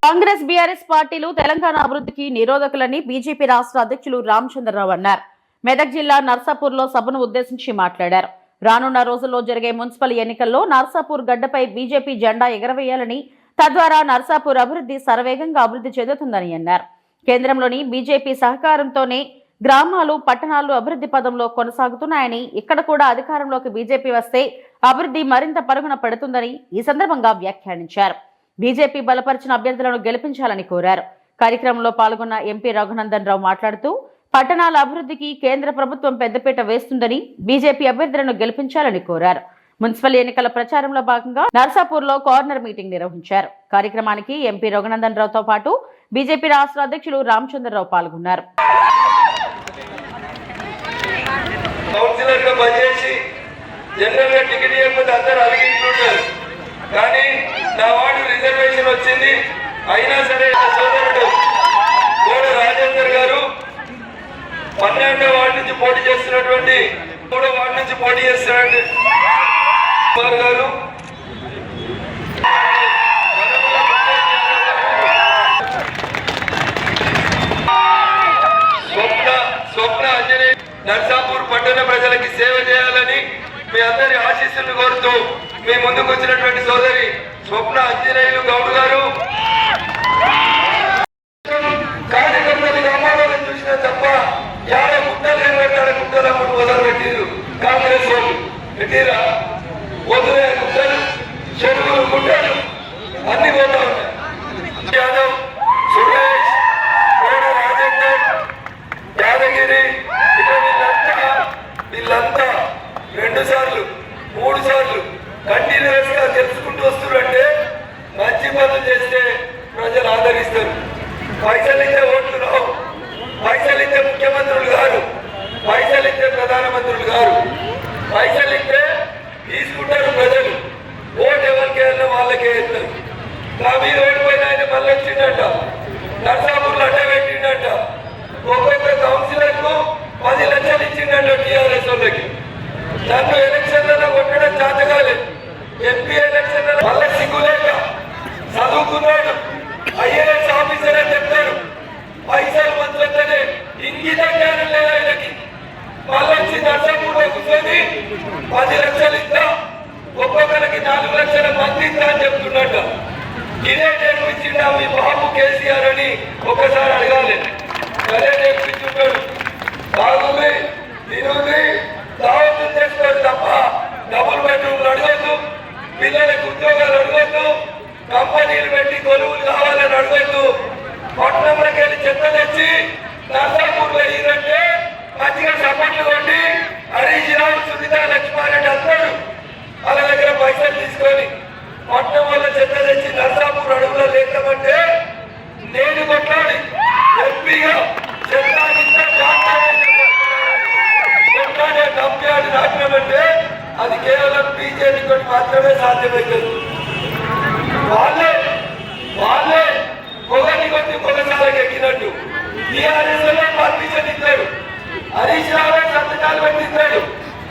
Congress BRS పార్టీలు తెలంగాణ అభివృద్ధికి నిరోధకులని BJP రాష్ట్ర అధ్యక్షులు రామచంద్రరావు అన్నారు. మెదక్ జిల్లా నర్సాపూర్లో సభను ఉద్దేశించి మాట్లాడారు. రానున్న రోజుల్లో జరిగే మున్సిపల్ ఎన్నికల్లో నర్సాపూర్ గడ్డపై బీజేపీ జెండా ఎగరవేయాలని, తద్వారా నర్సాపూర్ అభివృద్ధి శరవేగంగా అభివృద్ధి చెందుతుందని అన్నారు. కేంద్రంలోని బీజేపీ సహకారంతోనే గ్రామాలు, పట్టణాలు అభివృద్ధి పదంలో కొనసాగుతున్నాయని, ఇక్కడ కూడా అధికారంలోకి బీజేపీ వస్తే అభివృద్ధి మరింత పరుగున పడుతుందని ఈ సందర్భంగా వ్యాఖ్యానించారు. బీజేపీ బలపరిచిన అభ్యర్థులను గెలిపించాలని కోరారు. కార్యక్రమంలో పాల్గొన్న ఎంపీ రఘునందన్ రావు మాట్లాడుతూ, పట్టణాల అభివృద్ధికి కేంద్ర ప్రభుత్వం పెద్దపీట వేస్తుందని, బీజేపీ అభ్యర్థులను గెలిపించాలని కోరారు. మున్సిపల్ ఎన్నికల ప్రచారంలో భాగంగా నర్సాపూర్లో కార్నర్ మీటింగ్ నిర్వహించారు. కార్యక్రమానికి ఎంపీ రఘునందన్ రావుతో పాటు బీజేపీ రాష్ట్ర అధ్యక్షులు రామచంద్రరావు పాల్గొన్నారు. కానీ నా వార్డు రిజర్వేషన్ వచ్చింది. అయినా సరే సోదరుడు కోడ రాజేందర్ గారు 12వ వార్డు నుంచి పోటీ చేస్తున్నటువంటి 3వ వార్డు నుంచి పోటీ చేస్తున్నటువంటి కుమార్ గారు, స్వప్న అంజనేయ నర్సాపూర్ పట్టణ ప్రజలకి సేవ చేయాలని మీ అందరి ఆశీస్సులను కోరుతూ మీ ముందుకు వచ్చినటువంటి సోదరి స్వప్న అంజనేయులు గౌడ్ గారు, కార్యకర్తలు గ్రామాలను చూసినా తప్ప యాడ గుట్టలు ఏర్పడ్డాడు, గుట్టలు మొదలు పెట్టిరు. కాంగ్రెస్ వాళ్ళు పెట్టిరా వదిలే గుట్టలు, చెరువులు, గుట్టలు అన్ని పోతా ఉన్నాయి. యాదవ్, సురేష్, కోడ రాజేందర్, యాదగిరి, వీళ్ళంతా 2 సార్లు 3 సార్లు కంటిన్యూస్ గా తెలుసుకుంటూ వస్తున్నారంటే మంచి పనులు చేస్తే ప్రజలు ఆదరిస్తారు. పైసలు ఇచ్చే ఓట్లు రావు, పైసలు ఇచ్చే ముఖ్యమంత్రులు గారు, పైసలు ఇచ్చే ప్రధానమంత్రులు గారు, పైసలు ఇస్తే తీసుకుంటారు ప్రజలు. ఓటు ఎవరికి వెళ్ళినా వాళ్ళకే ఇస్తారు. నా మీద ఓడిపోయిన ఆయన మళ్ళీ వచ్చిండట, నర్సాపూర్లో అడ్డ పెట్టిండట, ఒక్కొక్క కౌన్సిలర్ కు 10 లక్షలు ఇచ్చిండట టీఆర్ఎస్ వాళ్ళకి. నన్ను ఎలక్షన్లలో కొట్టడం చేత కాలేదు. ఎంపీ ఎలక్షన్లలో మళ్ళీ సిగ్గులేక చదువుకున్నాడు, ఐఏఎస్ ఆఫీసర్ అని చెప్తారు. పైసలు మంత్రులతోనే ఇంగిత జ్ఞానం లేదు ఆయనకి. మళ్ళీ వచ్చి నర్సాపూర్లో కూర్చొని 10 లక్షలు ఇస్తా, ఒక్కొక్కరికి 4 లక్షల మంది ఇస్తా అని చెప్తున్నట్ట. ఇదే నేర్పించిండా మీ బాబు కేసీఆర్ అని ఒక్కసారి అడగాలి. అదే నేర్పించుంటాడు. బాగుంది, తిరుగుంది, దావతులు చేసుకోడు తప్ప డబుల్ బెడ్రూమ్లు అడగద్దు, పిల్లలకు ఉద్యోగాలు అడగద్దు, కంపెనీలు పెట్టి కొలువులు కావాలని అడగద్దు. పట్టణంలోకి వెళ్ళి చెత్త తెచ్చి నర్సాపూర్లో ఇదంటే మంచిగా సపోర్ట్లు కొట్టి హరీష్ రావు, సునీత, లక్ష్మారెడ్డి అందరూ వాళ్ళ దగ్గర పైసలు తీసుకొని పట్టణం వల్ల చెత్త తెచ్చి నర్సాపూర్ అడుగులో లేకమంటే నేను కొట్లాడి ఎంపీగా చెత్త నాటినామంటే అది కేవలం బీజేపీ తోటి మాత్రమే సాధ్యమవుతుంది. వాళ్ళే పొగని కొద్ది పొగసాలకు ఎక్కినట్టు టీఆర్ఎస్ లో పర్మిషన్ ఇస్తాడు, హరీష్ రావు సంతకాలు పెట్టిస్తాడు,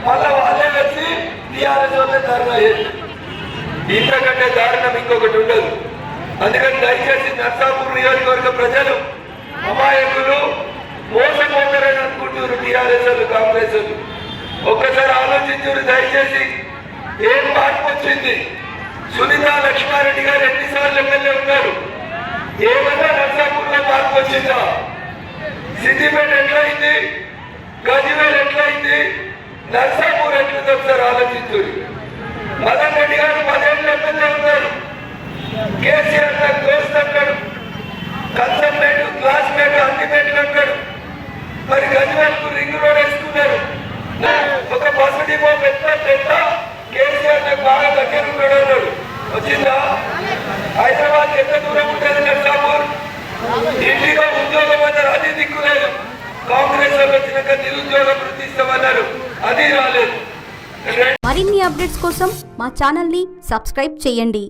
మళ్ళా వాళ్ళే వచ్చి టీఆర్ఎస్ వల్ల ధర్నా చేస్తారు. ఇంతకంటే దారుణం ఇంకొకటి ఉండదు. అందుకని దయచేసి నర్సాపూర్ నియోజకవర్గ ప్రజలు అమాయకులు, మోసపోతారని అనుకుంటున్నారు టీఆర్ఎస్ వాళ్ళు, కాంగ్రెస్ వాళ్ళు. ఒక్కసారి ఆలోచించారు దయచేసి. ఏం మార్పు వచ్చింది? సునీత, లక్ష్మారెడ్డి గారు ఎన్నిసార్లు ఎమ్మెల్యే ఉన్నారు? ఏమన్నా నర్సాపూర్లో మార్పు వచ్చిందా? సిద్దిపేట ఎట్లయింది? గజ్వేల్ ఎట్లయింది? నర్సాపూర్ ఎట్లుంది? ఒకసారి ఆలోచించారు. మదన్ రెడ్డి గారు 10 ఏళ్ళు ఎమ్మెల్యే ఉన్నారు. కేసీఆర్ నాకు దోస్త్ అంటాడు, కన్సల్టేట్, క్లాస్మేట్, అల్టిమేట్ అంటాడు. మరి గజ్వేల్ కు రింగ్ రోడ్ వేసుకున్నారు. ఒక బస్సు డిపో పెద్ద కేసీఆర్ నాకు బాగా దగ్గర ఉన్నాడు అన్నాడు. వచ్చిందా? హైదరాబాద్ ఎంత దూరం ఉంటుంది నర్సాపూర్? ఇంటిలో ఉద్యోగం అన్నారు, అది దిక్కులేదు. కాంగ్రెస్ వాళ్ళు వచ్చినాక నిరుద్యోగ వృద్ధి ఇస్తామన్నారు, అది రాలేదు. మరిన్ని అప్డేట్స్ కోసం మా ఛానల్ ని సబ్స్క్రైబ్ చేయండి.